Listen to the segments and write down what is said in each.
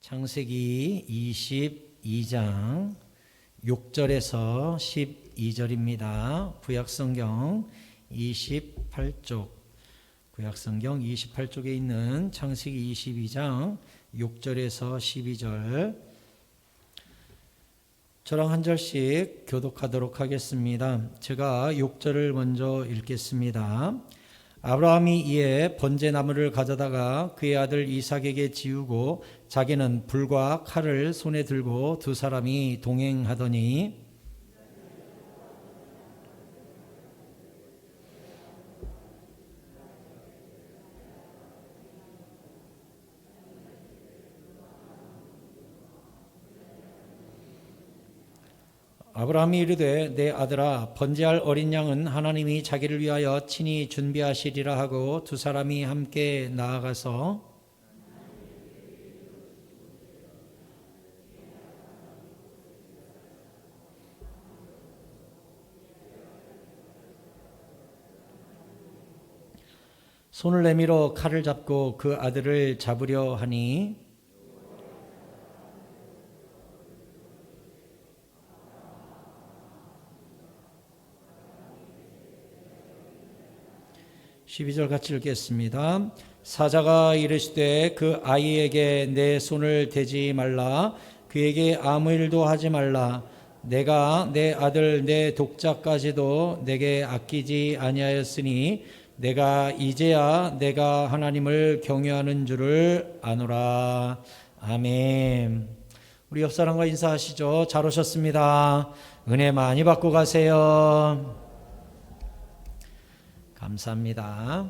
창세기 22장 6절에서 12절입니다. 구약성경 28쪽, 구약성경 28쪽에 있는 창세기 22장 6절에서 12절, 저랑 한 절씩 교독하도록 하겠습니다. 제가 6절을 먼저 읽겠습니다. 아브라함이 이에 번제나무를 가져다가 그의 아들 이삭에게 지우고 자기는 불과 칼을 손에 들고 두 사람이 동행하더니 아브라함이 이르되 내 아들아 번제할 어린 양은 하나님이 자기를 위하여 친히 준비하시리라 하고 두 사람이 함께 나아가서 '손을 내밀어 칼을 잡고 그 아들을 잡으려 하니 12절 같이 읽겠습니다. 사자가 이르시되 그 아이에게 내 손을 대지 말라. 그에게 아무 일도 하지 말라. 내가 내 아들 내 독자까지도 내게 아끼지 아니하였으니 내가 이제야 내가 하나님을 경외하는 줄을 아노라. 아멘. 우리 옆 사람과 인사하시죠. 잘 오셨습니다. 은혜 많이 받고 가세요. 감사합니다.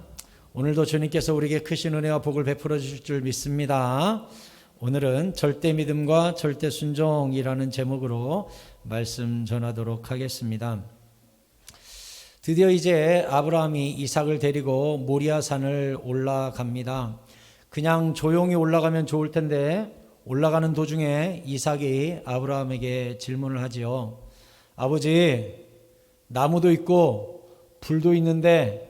오늘도 주님께서 우리에게 크신 은혜와 복을 베풀어 주실 줄 믿습니다. 오늘은 절대 믿음과 절대 순종이라는 제목으로 말씀 전하도록 하겠습니다. 드디어 이제 아브라함이 이삭을 데리고 모리아산을 올라갑니다. 그냥 조용히 올라가면 좋을 텐데 올라가는 도중에 이삭이 아브라함에게 질문을 하지요. 아버지, 나무도 있고 불도 있는데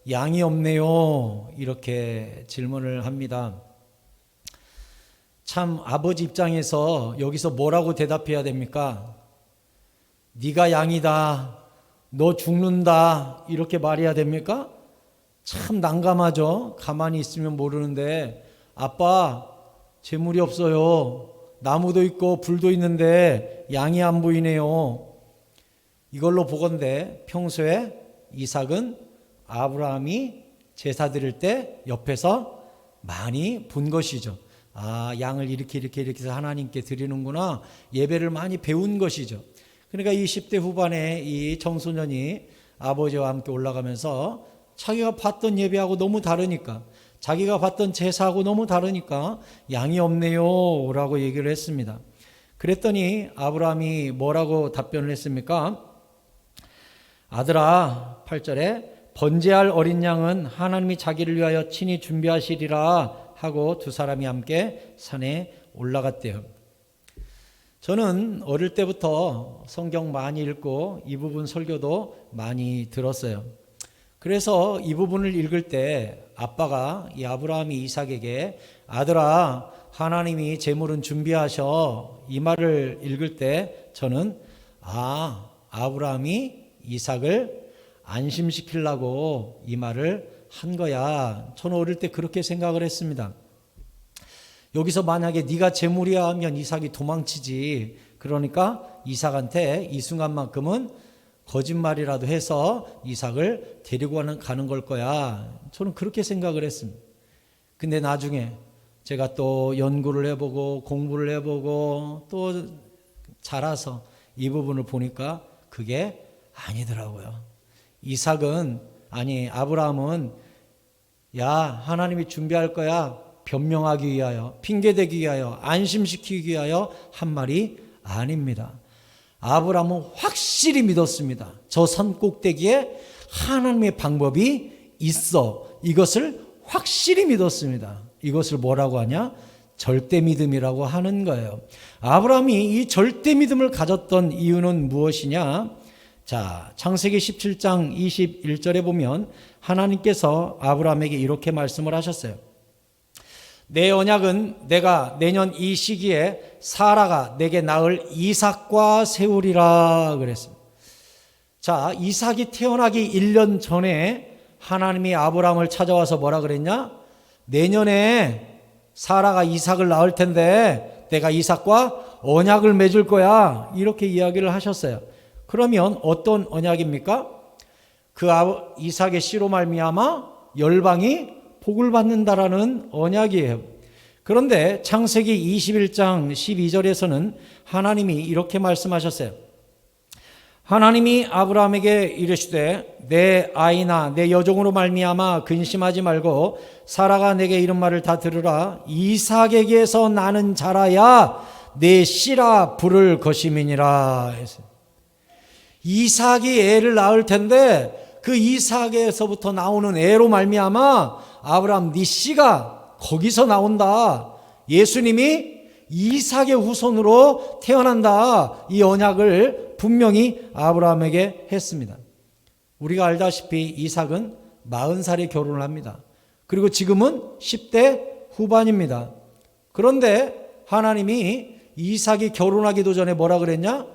양이 없네요. 이렇게 질문을 합니다. 참 아버지 입장에서 여기서 뭐라고 대답해야 됩니까? 네가 양이다. 너 죽는다. 이렇게 말해야 됩니까? 참 난감하죠. 가만히 있으면 모르는데 아빠 재물이 없어요. 나무도 있고 불도 있는데 양이 안 보이네요. 이걸로 보건대 평소에 이삭은 아브라함이 제사 드릴 때 옆에서 많이 본 것이죠. 아, 양을 이렇게 해서 하나님께 드리는구나. 예배를 많이 배운 것이죠. 그러니까 이 10대 후반에 이 청소년이 아버지와 함께 올라가면서 자기가 봤던 예배하고 너무 다르니까, 자기가 봤던 제사하고 너무 다르니까 양이 없네요 라고 얘기를 했습니다. 그랬더니 아브라함이 뭐라고 답변을 했습니까? 아들아, 8절에 번제할 어린 양은 하나님이 자기를 위하여 친히 준비하시리라 하고 두 사람이 함께 산에 올라갔대요. 저는 어릴 때부터 성경 많이 읽고 이 부분 설교도 많이 들었어요. 그래서 이 부분을 읽을 때 아빠가 이 아브라함이 이삭에게 아들아, 하나님이 재물은 준비하셔, 이 말을 읽을 때 저는 아브라함이 이삭을 안심시키려고 이 말을 한 거야. 저는 어릴 때 그렇게 생각을 했습니다. 여기서 만약에 네가 재물이야 하면 이삭이 도망치지. 그러니까 이삭한테 이 순간만큼은 거짓말이라도 해서 이삭을 데리고 가는 걸 거야. 저는 그렇게 생각을 했습니다. 근데 나중에 제가 또 연구를 해보고 공부를 해보고 또 자라서 이 부분을 보니까 그게 아니더라고요. 아브라함은 야, 하나님이 준비할 거야. 변명하기 위하여, 핑계대기 위하여, 안심시키기 위하여 한 말이 아닙니다. 아브라함은 확실히 믿었습니다. 저 산 꼭대기에 하나님의 방법이 있어. 이것을 확실히 믿었습니다. 이것을 뭐라고 하냐? 절대 믿음이라고 하는 거예요. 아브라함이 이 절대 믿음을 가졌던 이유는 무엇이냐? 자, 창세기 17장 21절에 보면 하나님께서 아브라함에게 이렇게 말씀을 하셨어요. 내 언약은 내가 내년 이 시기에 사라가 내게 낳을 이삭과 세우리라 그랬습니다. 자, 이삭이 태어나기 1년 전에 하나님이 아브라함을 찾아와서 뭐라 그랬냐? 내년에 사라가 이삭을 낳을 텐데 내가 이삭과 언약을 맺을 거야. 이렇게 이야기를 하셨어요. 그러면 어떤 언약입니까? 그 이삭의 씨로 말미암아 열방이 복을 받는다라는 언약이에요. 그런데 창세기 21장 12절에서는 하나님이 이렇게 말씀하셨어요. 하나님이 아브라함에게 이르시되 내 아이나 내 여종으로 말미암아 근심하지 말고 사라가 내게 이런 말을 다 들으라. 이삭에게서 나는 자라야 내 씨라 부를 것임이니라. 이삭이 애를 낳을 텐데 그 이삭에서부터 나오는 애로 말미암아 아브라함 네 씨가 거기서 나온다. 예수님이 이삭의 후손으로 태어난다. 이 언약을 분명히 아브라함에게 했습니다. 우리가 알다시피 이삭은 40살에 결혼을 합니다. 그리고 지금은 10대 후반입니다. 그런데 하나님이 이삭이 결혼하기도 전에 뭐라 그랬냐?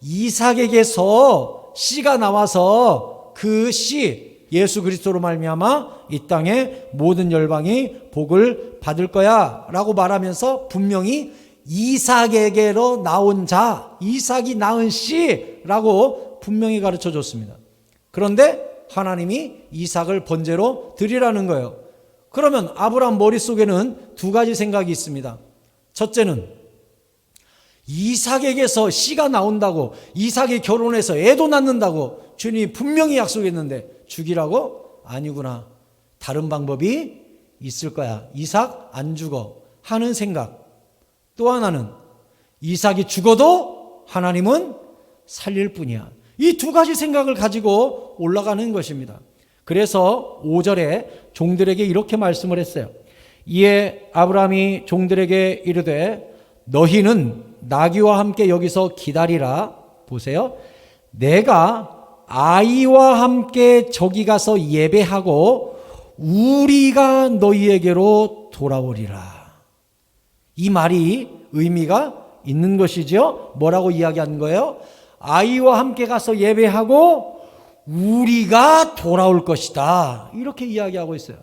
이삭에게서 씨가 나와서 그 씨 예수 그리스도로 말미암아 이 땅의 모든 열방이 복을 받을 거야 라고 말하면서 분명히 이삭에게로 나온 자, 이삭이 낳은 씨라고 분명히 가르쳐 줬습니다. 그런데 하나님이 이삭을 번제로 드리라는 거예요. 그러면 아브라함 머릿속에는 두 가지 생각이 있습니다. 첫째는 이삭에게서 씨가 나온다고, 이삭이 결혼해서 애도 낳는다고 주님이 분명히 약속했는데 죽이라고? 아니구나. 다른 방법이 있을 거야. 이삭 안 죽어 하는 생각. 또 하나는 이삭이 죽어도 하나님은 살릴 뿐이야. 이 두 가지 생각을 가지고 올라가는 것입니다. 그래서 5절에 종들에게 이렇게 말씀을 했어요. 이에 아브라함이 종들에게 이르되 너희는 나귀와 함께 여기서 기다리라. 보세요. 내가 아이와 함께 저기 가서 예배하고 우리가 너희에게로 돌아오리라. 이 말이 의미가 있는 것이죠. 뭐라고 이야기한 거예요? 아이와 함께 가서 예배하고 우리가 돌아올 것이다. 이렇게 이야기하고 있어요.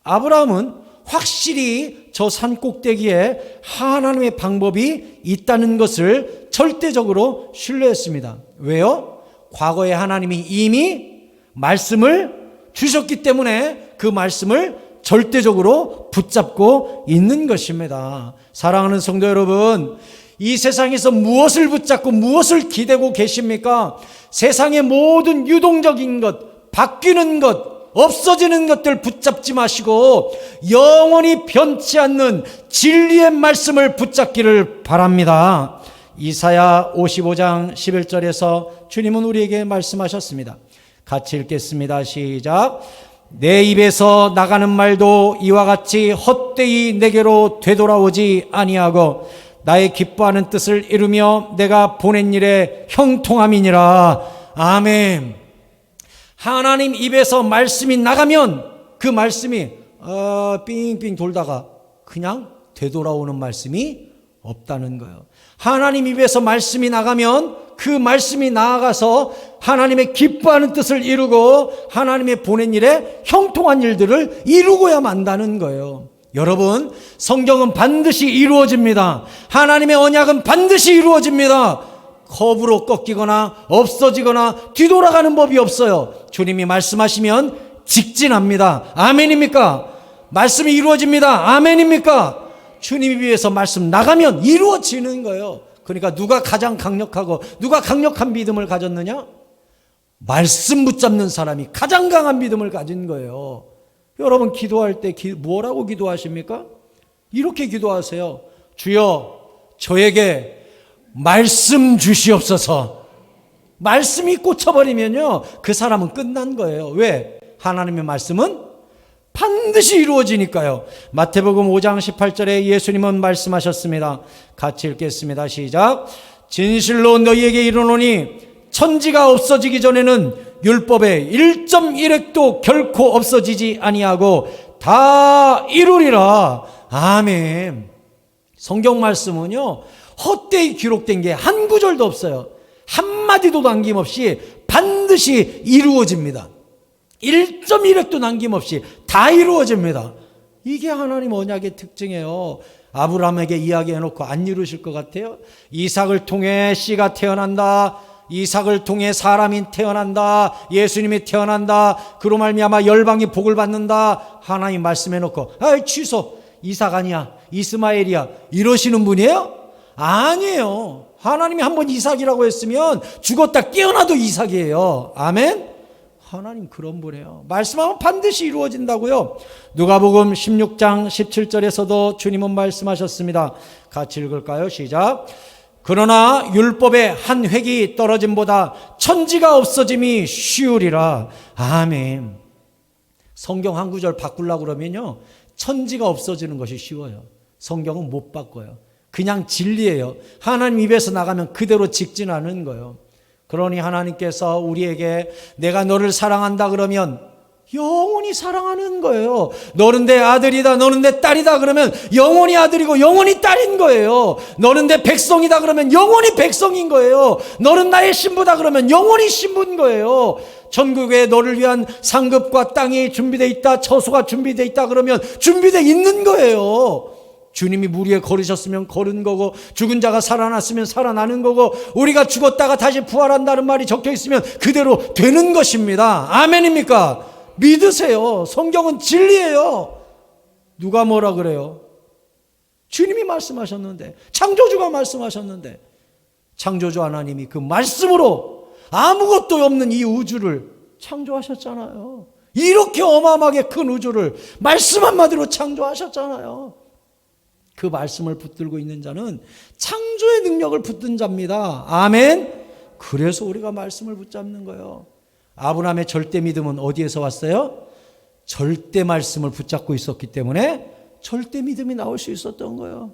아브라함은 확실히 저 산 꼭대기에 하나님의 방법이 있다는 것을 절대적으로 신뢰했습니다. 왜요? 과거에 하나님이 이미 말씀을 주셨기 때문에 그 말씀을 절대적으로 붙잡고 있는 것입니다. 사랑하는 성도 여러분, 이 세상에서 무엇을 붙잡고 무엇을 기대고 계십니까? 세상의 모든 유동적인 것, 바뀌는 것, 없어지는 것들 붙잡지 마시고 영원히 변치 않는 진리의 말씀을 붙잡기를 바랍니다. 이사야 55장 11절에서 주님은 우리에게 말씀하셨습니다. 같이 읽겠습니다. 시작. 내 입에서 나가는 말도 이와 같이 헛되이 내게로 되돌아오지 아니하고 나의 기뻐하는 뜻을 이루며 내가 보낸 일에 형통함이니라. 아멘. 하나님 입에서 말씀이 나가면 그 말씀이 삥삥 돌다가 그냥 되돌아오는 말씀이 없다는 거예요. 하나님 입에서 말씀이 나가면 그 말씀이 나아가서 하나님의 기뻐하는 뜻을 이루고 하나님의 보낸 일에 형통한 일들을 이루고야 만다는 거예요. 여러분, 성경은 반드시 이루어집니다. 하나님의 언약은 반드시 이루어집니다. 겁으로 꺾이거나 없어지거나 뒤돌아가는 법이 없어요. 주님이 말씀하시면 직진합니다. 아멘입니까? 말씀이 이루어집니다. 아멘입니까? 주님이 위해서 말씀 나가면 이루어지는 거예요. 그러니까 누가 가장 강력하고 누가 강력한 믿음을 가졌느냐? 말씀 붙잡는 사람이 가장 강한 믿음을 가진 거예요. 여러분 기도할 때 뭐라고 기도하십니까? 이렇게 기도하세요. 주여 저에게 말씀 주시옵소서. 말씀이 꽂혀버리면요 그 사람은 끝난 거예요. 왜? 하나님의 말씀은 반드시 이루어지니까요. 마태복음 5장 18절에 예수님은 말씀하셨습니다. 같이 읽겠습니다. 시작. 진실로 너희에게 이르노니 천지가 없어지기 전에는 율법의 1.1획도 결코 없어지지 아니하고 다 이루리라. 아멘. 성경 말씀은요, 헛되이 기록된 게 한 구절도 없어요. 한마디도 남김없이 반드시 이루어집니다. 1.1획도 남김없이 다 이루어집니다. 이게 하나님 언약의 특징이에요. 아브라함에게 이야기해놓고 안 이루실 것 같아요? 이삭을 통해 씨가 태어난다. 이삭을 통해 사람이 태어난다. 예수님이 태어난다. 그로 말미암아 열방이 복을 받는다. 하나님 말씀해놓고 아이 취소. 이삭 아니야. 이스마엘이야. 이러시는 분이에요? 아니에요. 하나님이 한번 이삭이라고 했으면 죽었다 깨어나도 이삭이에요. 아멘? 하나님 그런 분이에요. 말씀하면 반드시 이루어진다고요. 누가복음 16장 17절에서도 주님은 말씀하셨습니다. 같이 읽을까요? 시작. 그러나 율법의 한 획이 떨어짐보다 천지가 없어짐이 쉬우리라. 아멘. 성경 한 구절 바꾸려고 그러면요, 천지가 없어지는 것이 쉬워요. 성경은 못 바꿔요. 그냥 진리예요. 하나님 입에서 나가면 그대로 직진하는 거예요. 그러니 하나님께서 우리에게 내가 너를 사랑한다 그러면 영원히 사랑하는 거예요. 너는 내 아들이다, 너는 내 딸이다 그러면 영원히 아들이고 영원히 딸인 거예요. 너는 내 백성이다 그러면 영원히 백성인 거예요. 너는 나의 신부다 그러면 영원히 신부인 거예요. 천국에 너를 위한 상급과 땅이 준비되어 있다, 처소가 준비되어 있다 그러면 준비되어 있는 거예요. 주님이 물 위에 걸으셨으면 걸은 거고, 죽은 자가 살아났으면 살아나는 거고, 우리가 죽었다가 다시 부활한다는 말이 적혀 있으면 그대로 되는 것입니다. 아멘입니까? 믿으세요. 성경은 진리예요. 누가 뭐라 그래요? 주님이 말씀하셨는데, 창조주가 말씀하셨는데, 창조주 하나님이 그 말씀으로 아무것도 없는 이 우주를 창조하셨잖아요. 이렇게 어마어마하게 큰 우주를 말씀 한마디로 창조하셨잖아요. 그 말씀을 붙들고 있는 자는 창조의 능력을 붙든 자입니다. 아멘. 그래서 우리가 말씀을 붙잡는 거예요. 아브라함의 절대 믿음은 어디에서 왔어요? 절대 말씀을 붙잡고 있었기 때문에 절대 믿음이 나올 수 있었던 거예요.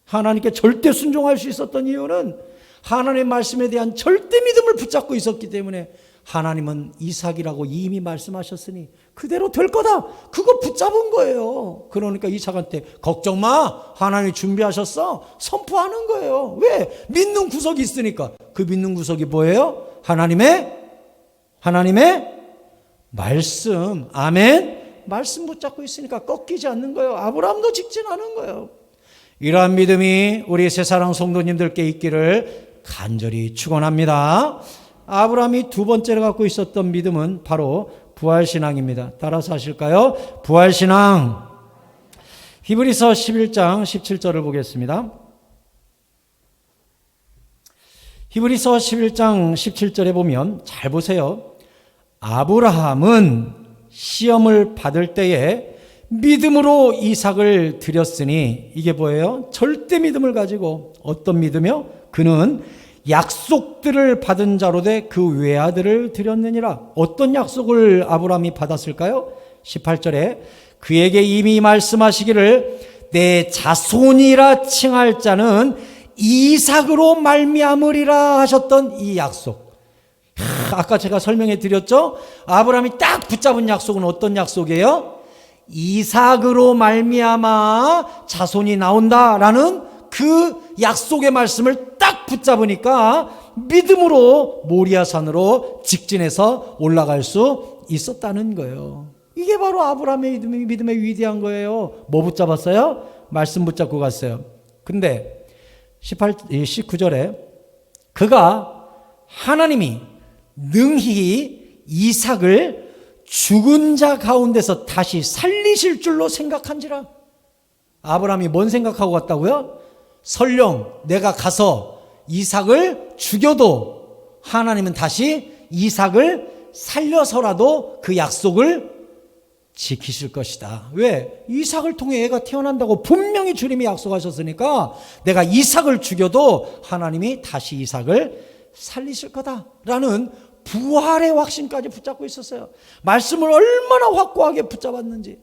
하나님께 절대 순종할 수 있었던 이유는 하나님의 말씀에 대한 절대 믿음을 붙잡고 있었기 때문에 하나님은 이삭이라고 이미 말씀하셨으니 그대로 될 거다. 그거 붙잡은 거예요. 그러니까 이삭한테 걱정 마. 하나님이 준비하셨어. 선포하는 거예요. 왜? 믿는 구석이 있으니까. 그 믿는 구석이 뭐예요? 하나님의 말씀. 아멘. 말씀 붙잡고 있으니까 꺾이지 않는 거예요. 아브라함도 직진하는 거예요. 이러한 믿음이 우리 새사랑 성도님들께 있기를 간절히 축원합니다. 아브라함이 두 번째로 갖고 있었던 믿음은 바로 부활신앙입니다. 따라서 하실까요? 부활신앙. 히브리서 11장 17절을 보겠습니다. 히브리서 11장 17절에 보면 잘 보세요. 아브라함은 시험을 받을 때에 믿음으로 이삭을 드렸으니, 이게 뭐예요? 절대 믿음을 가지고. 어떤 믿음이요? 그는 약속들을 받은 자로 돼 그 외아들을 드렸느니라. 어떤 약속을 아브라함이 받았을까요? 18절에 그에게 이미 말씀하시기를 내 자손이라 칭할 자는 이삭으로 말미암으리라 하셨던 이 약속. 아까 제가 설명해 드렸죠? 아브라함이 딱 붙잡은 약속은 어떤 약속이에요? 이삭으로 말미암아 자손이 나온다라는 그 약속의 말씀을 딱 붙잡으니까 믿음으로 모리아산으로 직진해서 올라갈 수 있었다는 거예요. 이게 바로 아브라함의 믿음의 위대한 거예요. 뭐 붙잡았어요? 말씀 붙잡고 갔어요. 근데 19절에 그가 하나님이 능히 이삭을 죽은 자 가운데서 다시 살리실 줄로 생각한지라. 아브라함이 뭔 생각하고 갔다고요? 설령 내가 가서 이삭을 죽여도 하나님은 다시 이삭을 살려서라도 그 약속을 지키실 것이다. 왜? 이삭을 통해 애가 태어난다고 분명히 주님이 약속하셨으니까 내가 이삭을 죽여도 하나님이 다시 이삭을 살리실 거다라는 부활의 확신까지 붙잡고 있었어요. 말씀을 얼마나 확고하게 붙잡았는지.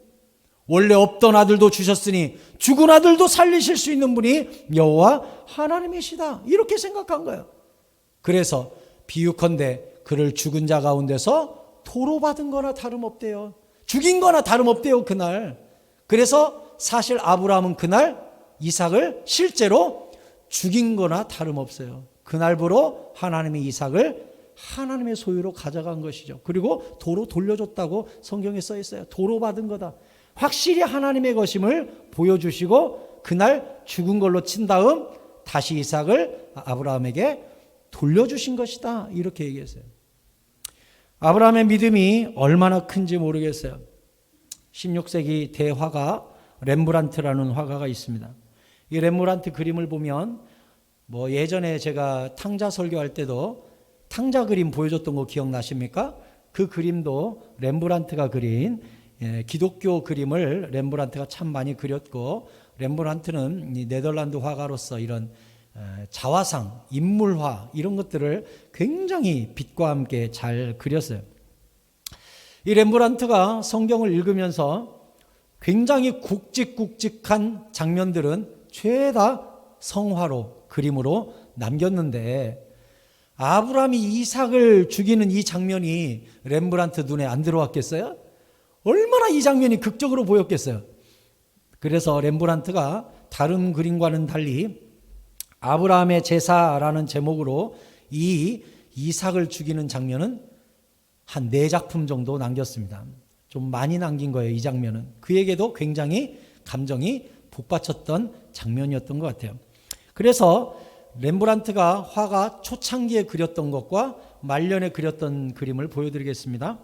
원래 없던 아들도 주셨으니 죽은 아들도 살리실 수 있는 분이 여호와 하나님이시다. 이렇게 생각한 거예요. 그래서 비유컨대 그를 죽은 자 가운데서 도로 받은 거나 다름없대요. 죽인 거나 다름없대요, 그날. 그래서 사실 아브라함은 그날 이삭을 실제로 죽인 거나 다름없어요. 그날부로 하나님이 이삭을 하나님의 소유로 가져간 것이죠. 그리고 도로 돌려줬다고 성경에 써 있어요. 도로 받은 거다. 확실히 하나님의 것임을 보여주시고 그날 죽은 걸로 친 다음 다시 이삭을 아브라함에게 돌려주신 것이다. 이렇게 얘기했어요. 아브라함의 믿음이 얼마나 큰지 모르겠어요. 16세기 대화가 렘브란트라는 화가가 있습니다. 이 렘브란트 그림을 보면 예전에 제가 탕자 설교할 때도 탕자 그림 보여줬던 거 기억나십니까? 그 그림도 렘브란트가 그린 기독교 그림을 렘브란트가 참 많이 그렸고, 렘브란트는 네덜란드 화가로서 이런 자화상, 인물화 이런 것들을 굉장히 빛과 함께 잘 그렸어요. 이 렘브란트가 성경을 읽으면서 굉장히 굵직굵직한 장면들은 죄다 성화로, 그림으로 남겼는데 아브라함이 이삭을 죽이는 이 장면이 렘브란트 눈에 안 들어왔겠어요? 얼마나 이 장면이 극적으로 보였겠어요? 그래서 렘브란트가 다른 그림과는 달리 아브라함의 제사라는 제목으로 이 이삭을 죽이는 장면은 한 4작품 정도 남겼습니다. 좀 많이 남긴 거예요, 이 장면은. 그에게도 굉장히 감정이 북받쳤던 장면이었던 것 같아요. 그래서 렘브란트가 화가 초창기에 그렸던 것과 말년에 그렸던 그림을 보여드리겠습니다.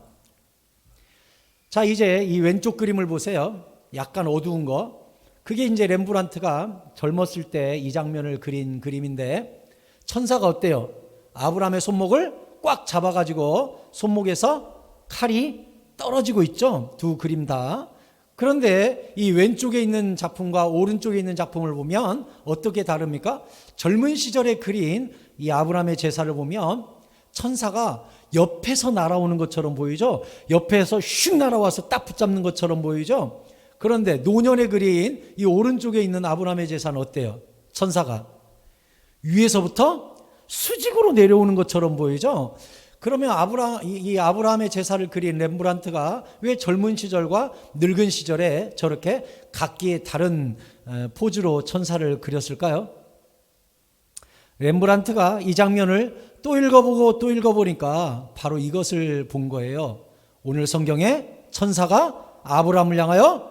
자, 이제 이 왼쪽 그림을 보세요. 약간 어두운 거. 그게 이제 렘브란트가 젊었을 때 이 장면을 그린 그림인데, 천사가 어때요? 아브라함의 손목을 꽉 잡아가지고 손목에서 칼이 떨어지고 있죠. 두 그림 다. 그런데 이 왼쪽에 있는 작품과 오른쪽에 있는 작품을 보면 어떻게 다릅니까? 젊은 시절에 그린 이 아브라함의 제사를 보면 천사가 옆에서 날아오는 것처럼 보이죠? 옆에서 슉 날아와서 딱 붙잡는 것처럼 보이죠? 그런데 노년에 그린 이 오른쪽에 있는 아브라함의 제사는 어때요? 천사가 위에서부터 수직으로 내려오는 것처럼 보이죠? 그러면 이 아브라함의 제사를 그린 렘브란트가 왜 젊은 시절과 늙은 시절에 저렇게 각기 다른 포즈로 천사를 그렸을까요? 렘브란트가 이 장면을 또 읽어보고 또 읽어보니까 바로 이것을 본 거예요. 오늘 성경에 천사가 아브라함을 향하여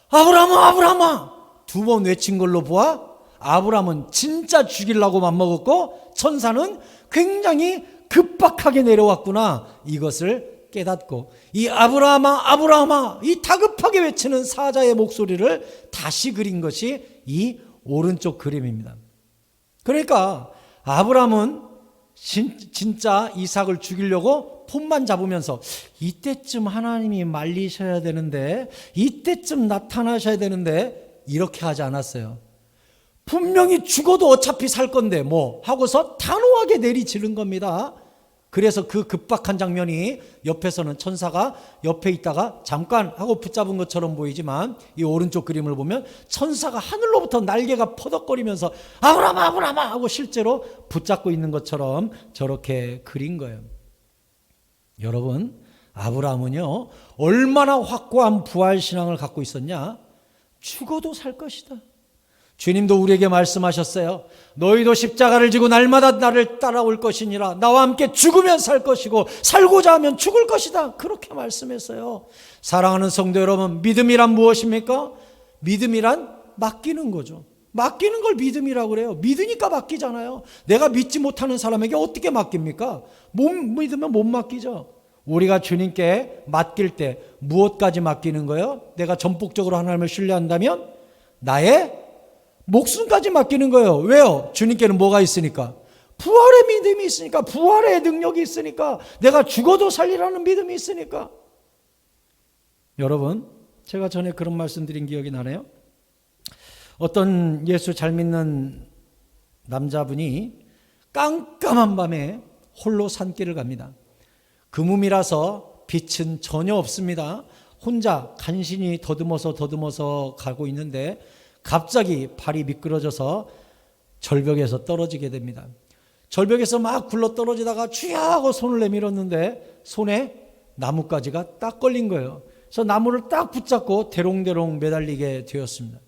아브라함아, 아브라함아 2번 외친 걸로 보아 아브라함은 진짜 죽이려고 맘먹었고 천사는 굉장히 급박하게 내려왔구나, 이것을 깨닫고 이 아브라함아, 아브라함아 이 다급하게 외치는 사자의 목소리를 다시 그린 것이 이 오른쪽 그림입니다. 그러니까 아브라함은 진짜 이삭을 죽이려고 폰만 잡으면서 이때쯤 하나님이 말리셔야 되는데, 이때쯤 나타나셔야 되는데 이렇게 하지 않았어요. 분명히 죽어도 어차피 살 건데 하고서 단호하게 내리치는 겁니다. 그래서 그 급박한 장면이 옆에서는 천사가 옆에 있다가 잠깐 하고 붙잡은 것처럼 보이지만 이 오른쪽 그림을 보면 천사가 하늘로부터 날개가 퍼덕거리면서 아브라함아, 아브라함아 하고 실제로 붙잡고 있는 것처럼 저렇게 그린 거예요. 여러분, 아브라함은요 얼마나 확고한 부활신앙을 갖고 있었냐? 죽어도 살 것이다. 주님도 우리에게 말씀하셨어요. 너희도 십자가를 지고 날마다 나를 따라올 것이니라. 나와 함께 죽으면 살 것이고 살고자 하면 죽을 것이다. 그렇게 말씀했어요. 사랑하는 성도 여러분, 믿음이란 무엇입니까? 믿음이란 맡기는 거죠. 맡기는 걸 믿음이라고 그래요. 믿으니까 맡기잖아요. 내가 믿지 못하는 사람에게 어떻게 맡깁니까? 못 믿으면 못 맡기죠. 우리가 주님께 맡길 때 무엇까지 맡기는 거예요? 내가 전폭적으로 하나님을 신뢰한다면 나의 목숨까지 맡기는 거예요. 왜요? 주님께는 뭐가 있으니까? 부활의 믿음이 있으니까, 부활의 능력이 있으니까, 내가 죽어도 살리라는 믿음이 있으니까. 여러분, 제가 전에 그런 말씀 드린 기억이 나네요. 어떤 예수 잘 믿는 남자분이 깜깜한 밤에 홀로 산길을 갑니다. 금음이라서 빛은 전혀 없습니다. 혼자 간신히 더듬어서 가고 있는데 갑자기 발이 미끄러져서 절벽에서 떨어지게 됩니다. 절벽에서 막 굴러 떨어지다가 주야 하고 손을 내밀었는데 손에 나뭇가지가 딱 걸린 거예요. 그래서 나무를 딱 붙잡고 대롱대롱 매달리게 되었습니다.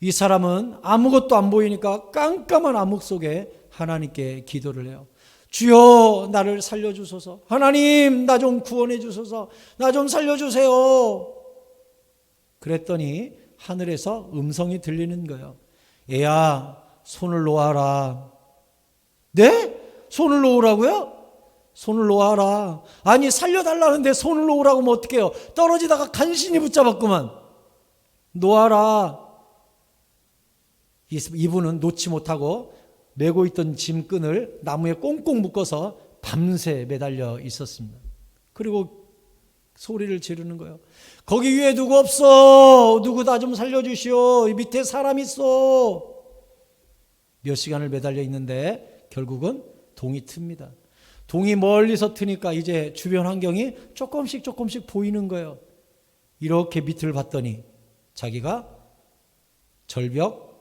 이 사람은 아무것도 안 보이니까 깜깜한 암흑 속에 하나님께 기도를 해요. 주여 나를 살려주소서. 하나님 나 좀 구원해 주소서. 나 좀 살려주세요. 그랬더니 하늘에서 음성이 들리는 거예요. 애야 손을 놓아라. 네? 손을 놓으라고요? 손을 놓아라. 아니 살려달라는데 손을 놓으라고 하면 어떡해요? 떨어지다가 간신히 붙잡았구만. 놓아라. 이분은 놓지 못하고 메고 있던 짐끈을 나무에 꽁꽁 묶어서 밤새 매달려 있었습니다. 그리고 소리를 지르는 거예요. 거기 위에 누구 없어? 누구 나 좀 살려주시오. 이 밑에 사람 있어. 몇 시간을 매달려 있는데 결국은 동이 틉니다. 동이 멀리서 트니까 이제 주변 환경이 조금씩 보이는 거예요. 이렇게 밑을 봤더니 자기가 절벽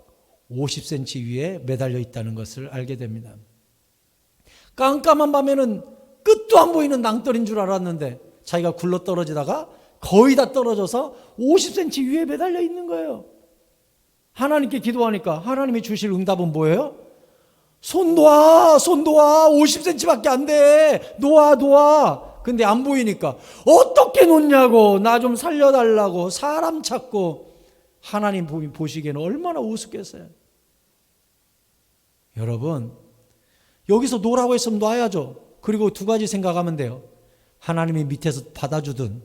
50cm 위에 매달려 있다는 것을 알게 됩니다. 깜깜한 밤에는 끝도 안 보이는 낭떠러인 줄 알았는데 자기가 굴러 떨어지다가 거의 다 떨어져서 50cm 위에 매달려 있는 거예요. 하나님께 기도하니까 하나님이 주실 응답은 뭐예요? 손 놓아 50cm밖에 안 돼. 놓아. 근데 안 보이니까 어떻게 놓냐고. 나 좀 살려달라고 사람 찾고. 하나님 보시기에는 얼마나 우습겠어요. 여러분 여기서 놓으라고 했으면 놔야죠. 그리고 두 가지 생각하면 돼요. 하나님이 밑에서 받아주든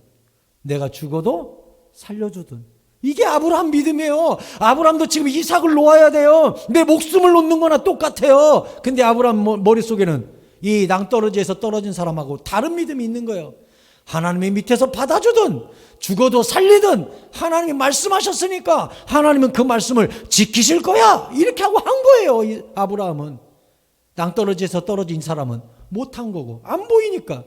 내가 죽어도 살려주든. 이게 아브라함 믿음이에요. 아브라함도 지금 이삭을 놓아야 돼요. 내 목숨을 놓는 거나 똑같아요. 근데 아브라함 머릿속에는 이 낭떠러지에서 떨어진 사람하고 다른 믿음이 있는 거예요. 하나님이 밑에서 받아주든 죽어도 살리든 하나님이 말씀하셨으니까 하나님은 그 말씀을 지키실 거야. 이렇게 하고 한 거예요. 이 아브라함은. 낭떠러지에서 떨어진 사람은 못한 거고 안 보이니까.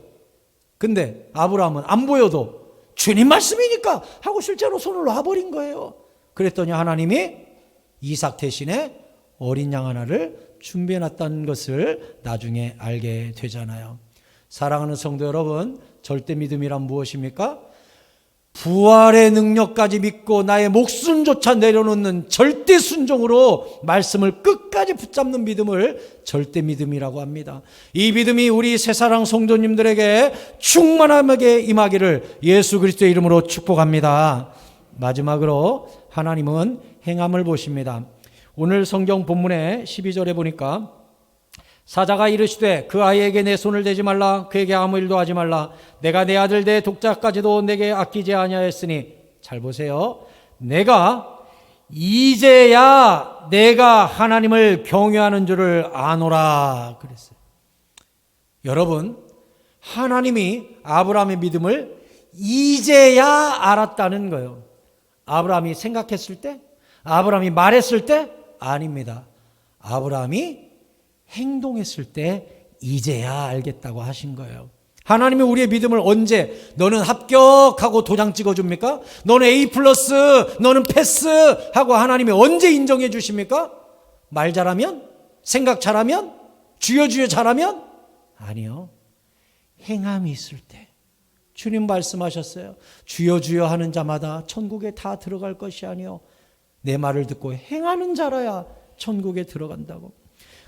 근데 아브라함은 안 보여도 주님 말씀이니까 하고 실제로 손을 놔버린 거예요. 그랬더니 하나님이 이삭 대신에 어린 양 하나를 준비해놨다는 것을 나중에 알게 되잖아요. 사랑하는 성도 여러분, 절대 믿음이란 무엇입니까? 부활의 능력까지 믿고 나의 목숨조차 내려놓는 절대 순종으로 말씀을 끝까지 붙잡는 믿음을 절대 믿음이라고 합니다. 이 믿음이 우리 새사랑 성도님들에게 충만하게 임하기를 예수 그리스도의 이름으로 축복합니다. 마지막으로 하나님은 행함을 보십니다. 오늘 성경 본문의 12절에 보니까 사자가 이르시되 그 아이에게 내 손을 대지 말라. 그에게 아무 일도 하지 말라. 내가 내 아들 내 독자까지도 내게 아끼지 아니하였으니. 잘 보세요. 내가 이제야 내가 하나님을 경외하는 줄을 아노라 그랬어요. 여러분, 하나님이 아브라함의 믿음을 이제야 알았다는 거예요. 아브라함이 생각했을 때? 아브라함이 말했을 때? 아닙니다. 아브라함이 행동했을 때 이제야 알겠다고 하신 거예요. 하나님이 우리의 믿음을 언제 너는 합격하고 도장 찍어줍니까? 너는 A+, 너는 패스 하고 하나님이 언제 인정해 주십니까? 말 잘하면? 생각 잘하면? 주여 잘하면? 아니요. 행함이 있을 때. 주님 말씀하셨어요. 주여 하는 자마다 천국에 다 들어갈 것이 아니요 내 말을 듣고 행하는 자라야 천국에 들어간다고.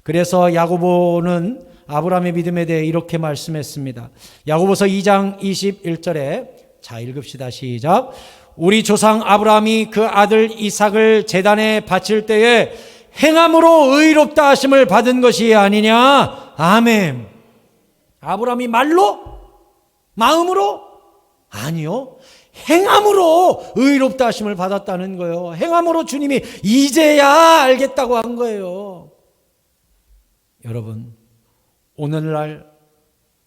그래서 야고보는 아브라함의 믿음에 대해 이렇게 말씀했습니다. 야고보서 2장 21절에 자 읽읍시다. 시작. 우리 조상 아브라함이 그 아들 이삭을 제단에 바칠 때에 행함으로 의롭다 하심을 받은 것이 아니냐. 아멘. 아브라함이 말로? 마음으로? 아니요. 행함으로 의롭다 하심을 받았다는 거예요. 행함으로 주님이 이제야 알겠다고 한 거예요. 여러분, 오늘날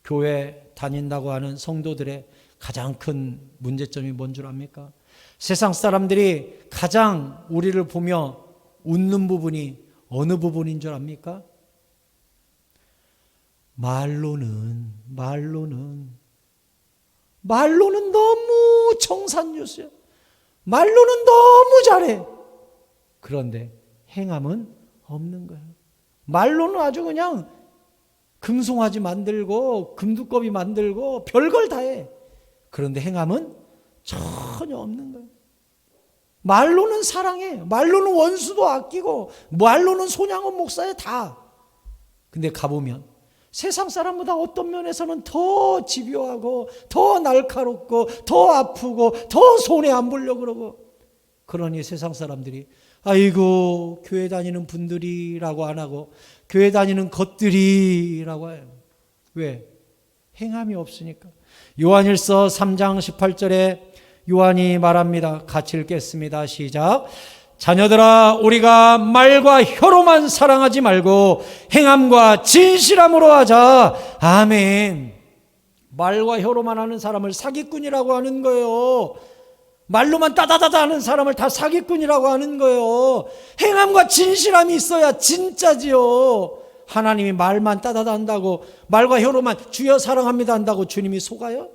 교회 다닌다고 하는 성도들의 가장 큰 문제점이 뭔 줄 압니까? 세상 사람들이 가장 우리를 보며 웃는 부분이 어느 부분인 줄 압니까? 말로는 너무 정산유수야. 말로는 너무 잘해. 그런데 행함은 없는 거예요. 말로는 아주 그냥 금송아지 만들고 금두꺼비 만들고 별걸 다 해. 그런데 행함은 전혀 없는 거예요. 말로는 사랑해, 말로는 원수도 아끼고, 말로는 손양원 목사에 다. 근데 가보면 세상 사람보다 어떤 면에서는 더 집요하고 더 날카롭고 더 아프고 더 손해 안 보려고 그러고, 그러니 세상 사람들이 아이고 교회 다니는 분들이라고 안 하고 교회 다니는 것들이라고 해요. 왜? 행함이 없으니까. 요한일서 3장 18절에 요한이 말합니다. 같이 읽겠습니다. 시작. 자녀들아, 우리가 말과 혀로만 사랑하지 말고 행함과 진실함으로 하자. 아멘. 말과 혀로만 하는 사람을 사기꾼이라고 하는 거예요. 말로만 따다다다 하는 사람을 다 사기꾼이라고 하는 거예요. 행함과 진실함이 있어야 진짜지요. 하나님이 말만 따다다 한다고, 말과 혀로만 주여 사랑합니다 한다고 주님이 속아요?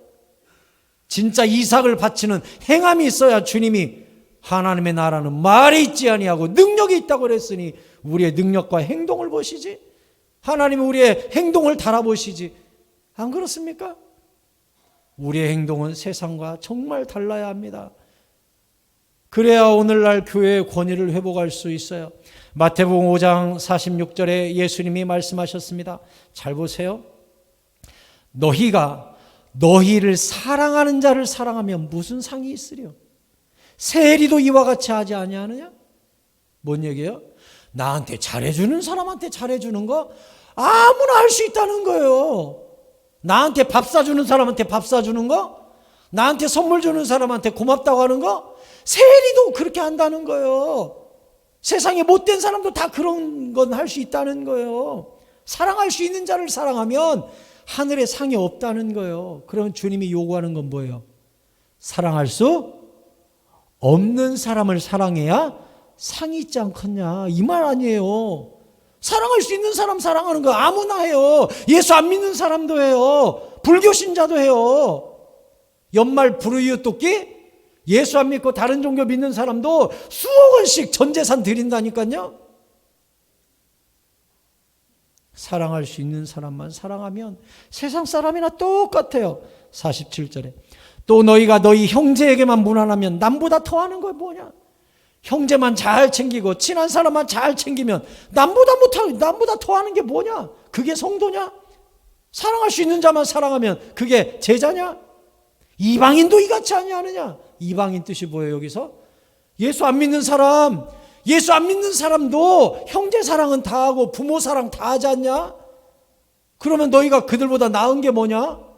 진짜 이삭을 바치는 행함이 있어야 주님이 하나님의 나라는 말이 있지 아니하고 능력이 있다고 그랬으니 우리의 능력과 행동을 보시지, 하나님은 우리의 행동을 달아보시지. 안 그렇습니까? 우리의 행동은 세상과 정말 달라야 합니다. 그래야 오늘날 교회의 권위를 회복할 수 있어요. 마태복음 5장 46절에 예수님이 말씀하셨습니다. 잘 보세요. 너희가 너희를 사랑하는 자를 사랑하면 무슨 상이 있으랴? 세리도 이와 같이 하지 아니하느냐? 뭔 얘기예요? 나한테 잘해주는 사람한테 잘해주는 거 아무나 할 수 있다는 거예요. 나한테 밥 사주는 사람한테 밥 사주는 거, 나한테 선물 주는 사람한테 고맙다고 하는 거, 세리도 그렇게 한다는 거예요. 세상에 못된 사람도 다 그런 건 할 수 있다는 거예요. 사랑할 수 있는 자를 사랑하면 하늘에 상이 없다는 거예요. 그러면 주님이 요구하는 건 뭐예요? 사랑할 수 없는 사람을 사랑해야 상이 있지 않겠냐, 이 말 아니에요. 사랑할 수 있는 사람 사랑하는 거 아무나 해요. 예수 안 믿는 사람도 해요. 불교 신자도 해요. 연말 불우이웃 돕기? 예수 안 믿고 다른 종교 믿는 사람도 수억 원씩 전 재산 드린다니까요. 사랑할 수 있는 사람만 사랑하면 세상 사람이나 똑같아요. 47절에 또 너희가 너희 형제에게만 무난하면 남보다 더하는 거 뭐냐? 형제만 잘 챙기고 친한 사람만 잘 챙기면 남보다 더하는 게 뭐냐? 그게 성도냐? 사랑할 수 있는 자만 사랑하면 그게 제자냐? 이방인도 이같이 아니하느냐? 이방인 뜻이 뭐예요 여기서? 예수 안 믿는 사람도 형제 사랑은 다 하고 부모 사랑 다 하지 않냐? 그러면 너희가 그들보다 나은 게 뭐냐?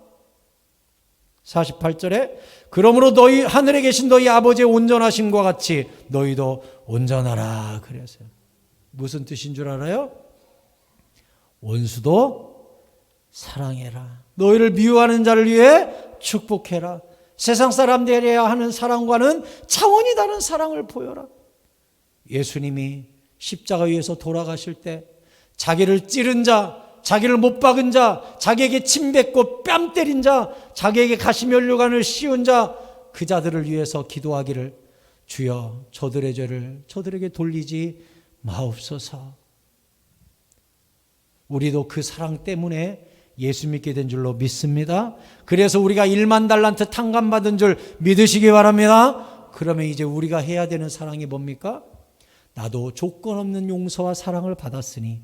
48절에 그러므로 너희 하늘에 계신 너희 아버지의 온전하심과 같이 너희도 온전하라 그랬어요. 무슨 뜻인 줄 알아요? 원수도 사랑해라. 너희를 미워하는 자를 위해 축복해라. 세상 사람들이 하는 사랑과는 차원이 다른 사랑을 보여라. 예수님이 십자가 위에서 돌아가실 때 자기를 찌른 자, 자기를 못 박은 자, 자기에게 침 뱉고 뺨 때린 자, 자기에게 가시면류관을 씌운 자, 그 자들을 위해서 기도하기를 주여 저들의 죄를 저들에게 돌리지 마옵소서. 우리도 그 사랑 때문에 예수 믿게 된 줄로 믿습니다. 그래서 우리가 1만 달란트 탕감받은 줄 믿으시기 바랍니다. 그러면 이제 우리가 해야 되는 사랑이 뭡니까? 나도 조건 없는 용서와 사랑을 받았으니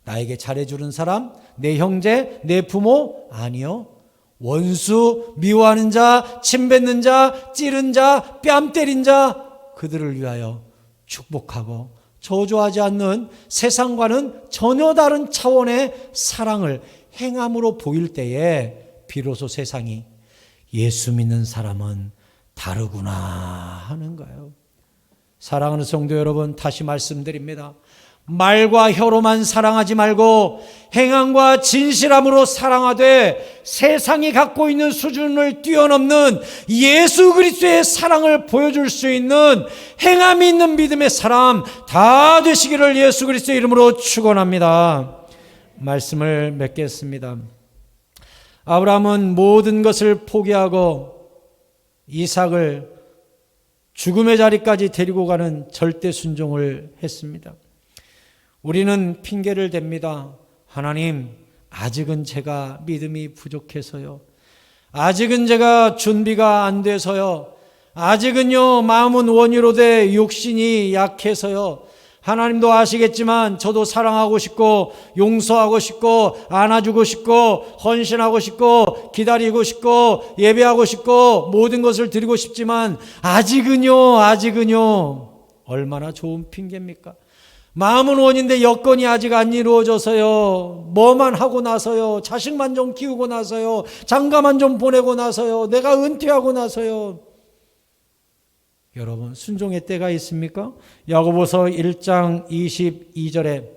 나에게 잘해주는 사람, 내 형제, 내 부모? 아니요. 원수, 미워하는 자, 침뱉는 자, 찌른 자, 뺨 때린 자, 그들을 위하여 축복하고 저주하지 않는 세상과는 전혀 다른 차원의 사랑을 행함으로 보일 때에 비로소 세상이 예수 믿는 사람은 다르구나 하는 거예요. 사랑하는 성도 여러분, 다시 말씀드립니다. 말과 혀로만 사랑하지 말고 행함과 진실함으로 사랑하되 세상이 갖고 있는 수준을 뛰어넘는 예수 그리스도의 사랑을 보여줄 수 있는 행함이 있는 믿음의 사람 다 되시기를 예수 그리스도의 이름으로 축원합니다. 말씀을 맺겠습니다. 아브라함은 모든 것을 포기하고 이삭을 죽음의 자리까지 데리고 가는 절대 순종을 했습니다. 우리는 핑계를 댑니다. 하나님, 아직은 제가 믿음이 부족해서요. 아직은 제가 준비가 안 돼서요. 아직은요, 마음은 원이로되 육신이 약해서요. 하나님도 아시겠지만 저도 사랑하고 싶고 용서하고 싶고 안아주고 싶고 헌신하고 싶고 기다리고 싶고 예배하고 싶고 모든 것을 드리고 싶지만 아직은요. 얼마나 좋은 핑계입니까? 마음은 원인데 여건이 아직 안 이루어져서요. 뭐만 하고 나서요. 자식만 좀 키우고 나서요. 장가만 좀 보내고 나서요. 내가 은퇴하고 나서요. 여러분, 순종의 때가 있습니까? 야고보서 1장 22절에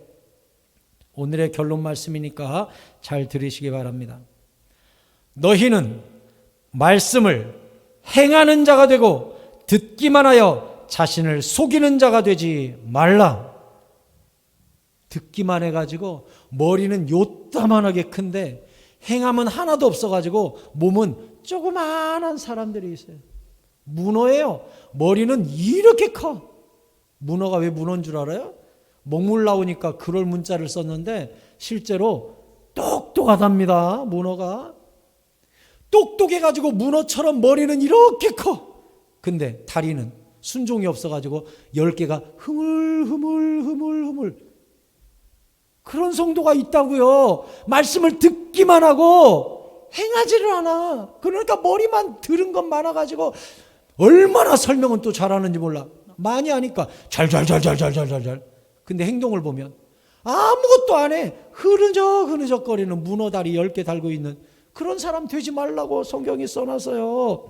오늘의 결론 말씀이니까 잘 들으시기 바랍니다. 너희는 말씀을 행하는 자가 되고 듣기만 하여 자신을 속이는 자가 되지 말라. 듣기만 해가지고 머리는 요따만하게 큰데 행함은 하나도 없어가지고 몸은 조그만한 사람들이 있어요. 문어예요. 머리는 이렇게 커. 문어가 왜 문어인 줄 알아요? 먹물 나오니까 그럴 문자를 썼는데 실제로 똑똑하답니다. 문어가 똑똑해가지고 문어처럼 머리는 이렇게 커. 근데 다리는 순종이 없어가지고 10개가 흐물흐물 그런 성도가 있다고요. 말씀을 듣기만 하고 행하지를 않아. 그러니까 머리만 들은 것 많아가지고 얼마나 설명은 또 잘하는지 몰라. 많이 하니까 잘. 근데 행동을 보면 아무것도 안 해. 흐느적거리는 문어다리 10개 달고 있는 그런 사람 되지 말라고 성경이 써놨어요.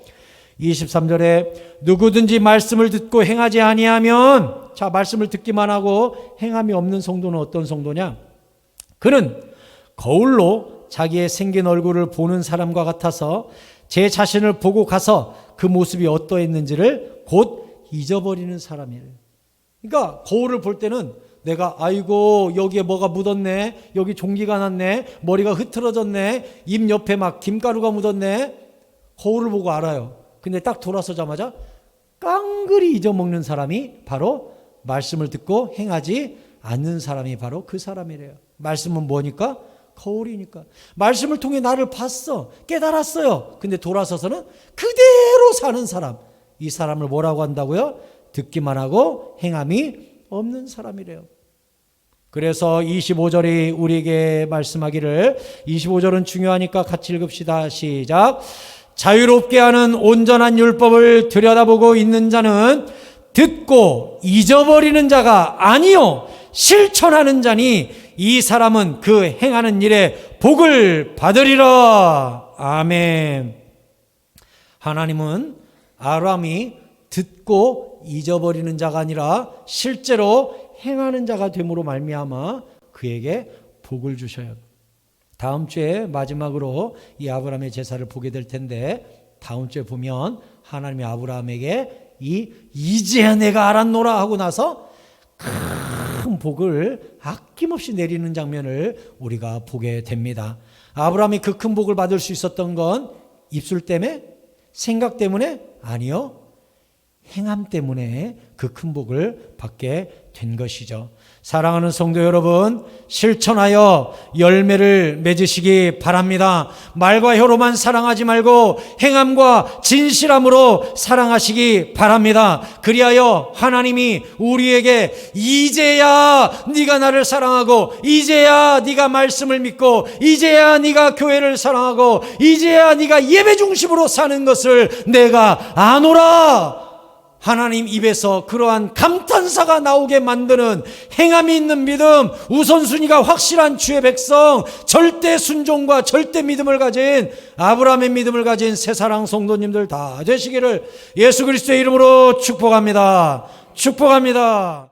23절에 누구든지 말씀을 듣고 행하지 아니하면, 자, 말씀을 듣기만 하고 행함이 없는 성도는 어떤 성도냐? 그는 거울로 자기의 생긴 얼굴을 보는 사람과 같아서 제 자신을 보고 가서 그 모습이 어떠했는지를 곧 잊어버리는 사람이에요. 그러니까 거울을 볼 때는 내가 아이고 여기에 뭐가 묻었네, 여기 종기가 났네, 머리가 흐트러졌네, 입 옆에 막 김가루가 묻었네, 거울을 보고 알아요. 근데 딱 돌아서자마자 깡그리 잊어먹는 사람이 바로 말씀을 듣고 행하지 않는 사람이 바로 그 사람이래요. 말씀은 뭐니까? 거울이니까. 말씀을 통해 나를 봤어, 깨달았어요. 근데 돌아서서는 그대로 사는 사람, 이 사람을 뭐라고 한다고요? 듣기만 하고 행함이 없는 사람이래요. 그래서 25절이 우리에게 말씀하기를, 25절은 중요하니까 같이 읽읍시다. 시작. 자유롭게 하는 온전한 율법을 들여다보고 있는 자는 듣고 잊어버리는 자가 아니요 실천하는 자니 이 사람은 그 행하는 일에 복을 받으리라. 아멘. 하나님은 아브라함이 듣고 잊어버리는 자가 아니라 실제로 행하는 자가 됨으로 말미암아 그에게 복을 주셔요. 다음 주에 마지막으로 이 아브라함의 제사를 보게 될 텐데, 다음 주에 보면 하나님이 아브라함에게 이제야 내가 알았노라 하고 나서 큰 복을 아낌없이 내리는 장면을 우리가 보게 됩니다. 아브라함이 그 큰 복을 받을 수 있었던 건 입술 때문에? 생각 때문에? 아니요. 행함 때문에 그 큰 복을 받게 된 것이죠. 사랑하는 성도 여러분, 실천하여 열매를 맺으시기 바랍니다. 말과 혀로만 사랑하지 말고 행함과 진실함으로 사랑하시기 바랍니다. 그리하여 하나님이 우리에게 이제야 네가 나를 사랑하고, 이제야 네가 말씀을 믿고, 이제야 네가 교회를 사랑하고, 이제야 네가 예배 중심으로 사는 것을 내가 아노라, 하나님 입에서 그러한 감탄사가 나오게 만드는 행함이 있는 믿음, 우선순위가 확실한 주의 백성, 절대 순종과 절대 믿음을 가진, 아브라함의 믿음을 가진 새사랑 성도님들 다 되시기를 예수 그리스도의 이름으로 축복합니다. 축복합니다.